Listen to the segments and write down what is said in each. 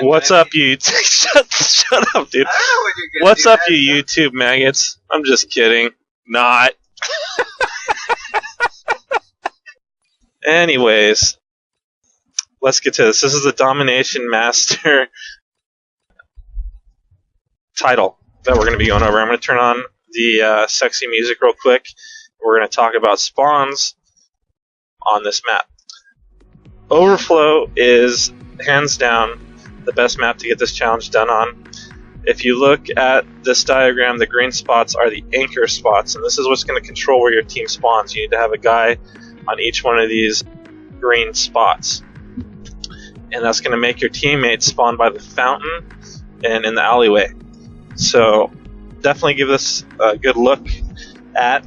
What's up, you? Shut up, dude. What's up, you YouTube maggots? I'm just kidding. Not. Anyways, let's get to this. This is the Domination Master title that we're going to be going over. I'm going to turn on the sexy music real quick. We're going to talk about spawns on this map. Overflow is hands down the best map to get this challenge done on. If you look at this diagram, the green spots are the anchor spots, and this is what's going to control where your team spawns. You need to have a guy on each one of these green spots, and that's going to make your teammates spawn by the fountain and in the alleyway. So definitely give this a good look at.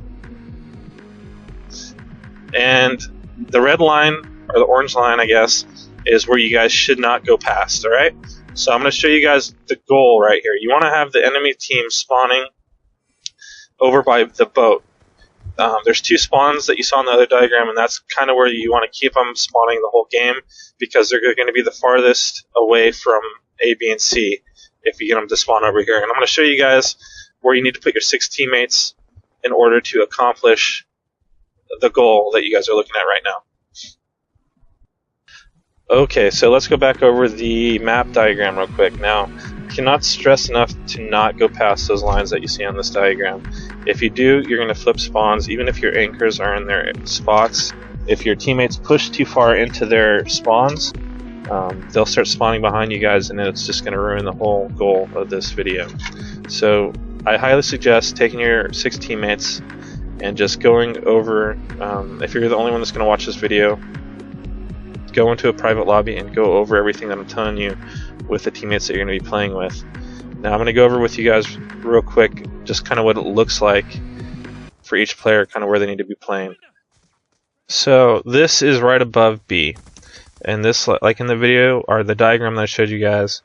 And the red line, or the orange line I guess, is where you guys should not go past, alright? So I'm going to show you guys the goal right here. You want to have the enemy team spawning over by the boat. There's two spawns that you saw in the other diagram, and that's kind of where you want to keep them spawning the whole game, because they're going to be the farthest away from A, B, and C if you get them to spawn over here. And I'm going to show you guys where you need to put your 6 teammates in order to accomplish the goal that you guys are looking at right now. Okay, so let's go back over the map diagram real quick. Now, I cannot stress enough to not go past those lines that you see on this diagram. If you do, you're going to flip spawns, even if your anchors are in their spots. If your teammates push too far into their spawns, they'll start spawning behind you guys, and then it's just going to ruin the whole goal of this video. So I highly suggest taking your 6 teammates and just going over, if you're the only one that's going to watch this video, go into a private lobby and go over everything that I'm telling you with the teammates that you're going to be playing with. Now I'm going to go over with you guys real quick just kind of what it looks like for each player, kind of where they need to be playing. So this is right above B, and this, like in the video or the diagram that I showed you guys,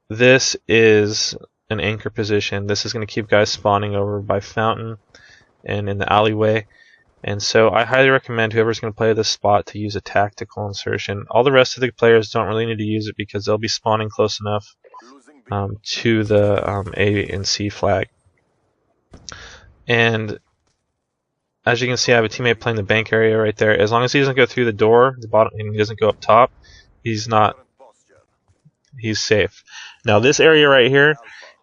this is an anchor position. This is going to keep guys spawning over by fountain and in the alleyway. And so I highly recommend whoever's going to play this spot to use a tactical insertion. All the rest of the players don't really need to use it because they'll be spawning close enough to the A and C flag. And as you can see, I have a teammate playing the bank area right there. As long as he doesn't go through the door, the bottom, and he doesn't go up top, he's safe. Now this area right here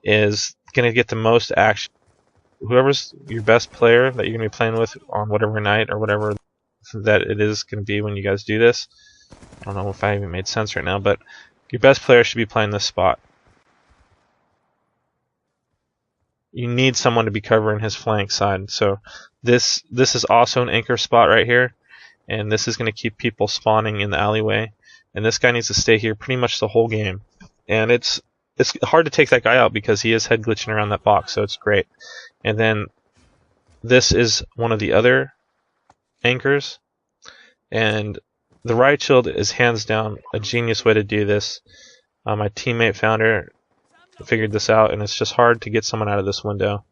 is going to get the most action. Whoever's your best player that you're going to be playing with on whatever night or whatever that it is going to be when you guys do this. I don't know if I even made sense right now, but your best player should be playing this spot. You need someone to be covering his flank side. So this is also an anchor spot right here, and this is going to keep people spawning in the alleyway. And this guy needs to stay here pretty much the whole game. And it's hard to take that guy out because he is head glitching around that box, so it's great. And then this is one of the other anchors, and the riot shield is hands down a genius way to do this. My teammate founder figured this out, and it's just hard to get someone out of this window.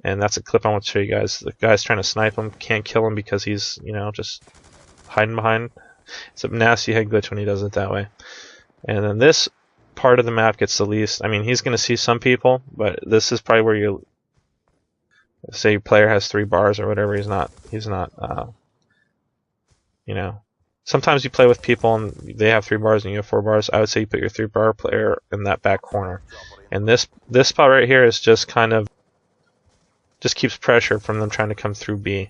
And that's a clip I want to show you guys. The guy's trying to snipe him, can't kill him because he's, you know, just hiding behind. It's a nasty head glitch when he does it that way. And then this part of the map gets the least. I mean, he's going to see some people, but this is probably where you say your player has 3 bars or whatever. He's not you know, sometimes you play with people and they have 3 bars and you have 4 bars. I would say you put your 3-bar player in that back corner, and this spot right here is just kind of just keeps pressure from them trying to come through B.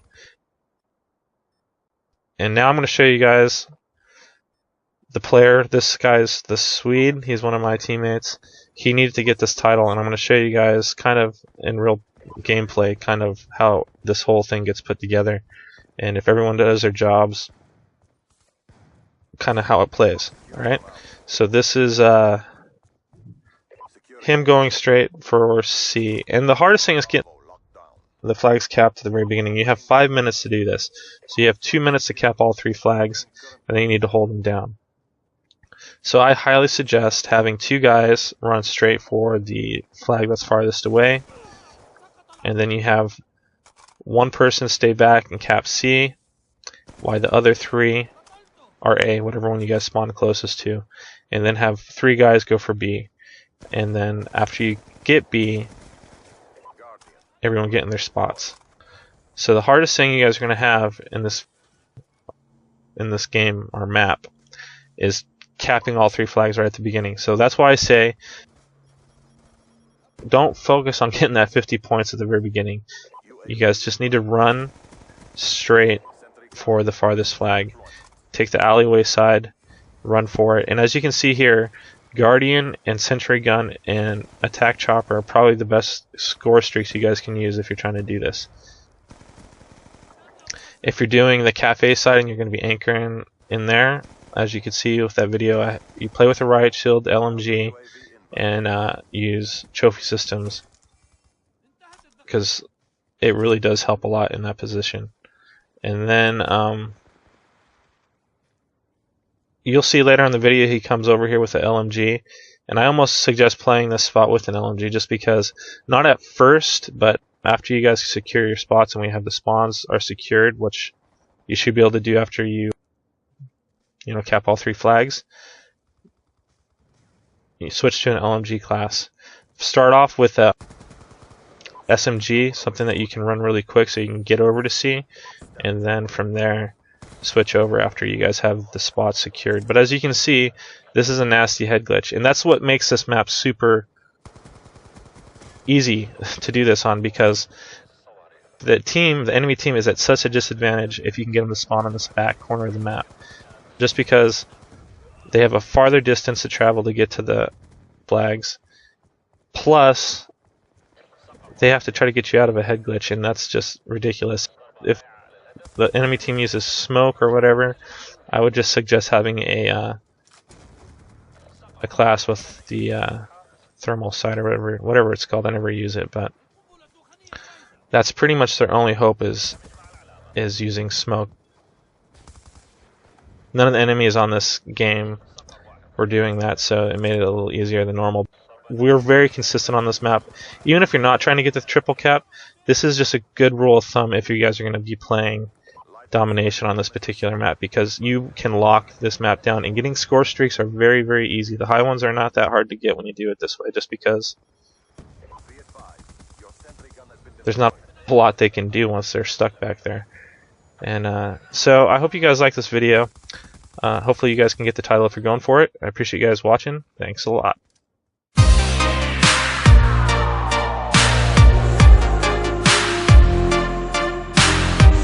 And now I'm going to show you guys the player. This guy's the Swede. He's one of my teammates. He needed to get this title, and I'm going to show you guys kind of in real gameplay kind of how this whole thing gets put together, and if everyone does their jobs, kind of how it plays. Alright, so this is him going straight for C, and the hardest thing is getting the flags capped at the very beginning. You have 5 minutes to do this, so you have 2 minutes to cap all 3 flags, and then you need to hold them down. So I highly suggest having 2 guys run straight for the flag that's farthest away, and then you have 1 person stay back and cap C, while the other 3 or A, whatever one you guys spawn closest to, and then have 3 guys go for B. And then after you get B, everyone get in their spots. So the hardest thing you guys are going to have in this game or map is capping all 3 flags right at the beginning. So that's why I say don't focus on getting that 50 points at the very beginning. You guys just need to run straight for the farthest flag. Take the alleyway side, run for it. And as you can see here, Guardian and Sentry Gun and Attack Chopper are probably the best score streaks you guys can use if you're trying to do this. If you're doing the cafe side and you're going to be anchoring in there, as you can see with that video, you play with a riot shield, LMG, and use trophy systems, because it really does help a lot in that position. And then you'll see later in the video he comes over here with the LMG, and I almost suggest playing this spot with an LMG just because, not at first, but after you guys secure your spots and we have the spawns are secured, which you should be able to do after you cap all 3 flags, you switch to an LMG class. Start off with a SMG, something that you can run really quick so you can get over to C, and then from there switch over after you guys have the spots secured. But as you can see, this is a nasty head glitch, and that's what makes this map super easy to do this on, because the enemy team is at such a disadvantage if you can get them to spawn on this back corner of the map, just because they have a farther distance to travel to get to the flags, plus they have to try to get you out of a head glitch, and that's just ridiculous. If the enemy team uses smoke or whatever, I would just suggest having a class with the thermal sight or whatever it's called. I never use it, but that's pretty much their only hope is using smoke. None of the enemies on this game were doing that, so it made it a little easier than normal. We're very consistent on this map. Even if you're not trying to get the triple cap, this is just a good rule of thumb if you guys are going to be playing Domination on this particular map, because you can lock this map down, and getting score streaks are very, very easy. The high ones are not that hard to get when you do it this way, just because there's not a lot they can do once they're stuck back there. And so I hope you guys like this video. Hopefully you guys can get the title if you're going for it. I appreciate you guys watching. Thanks a lot.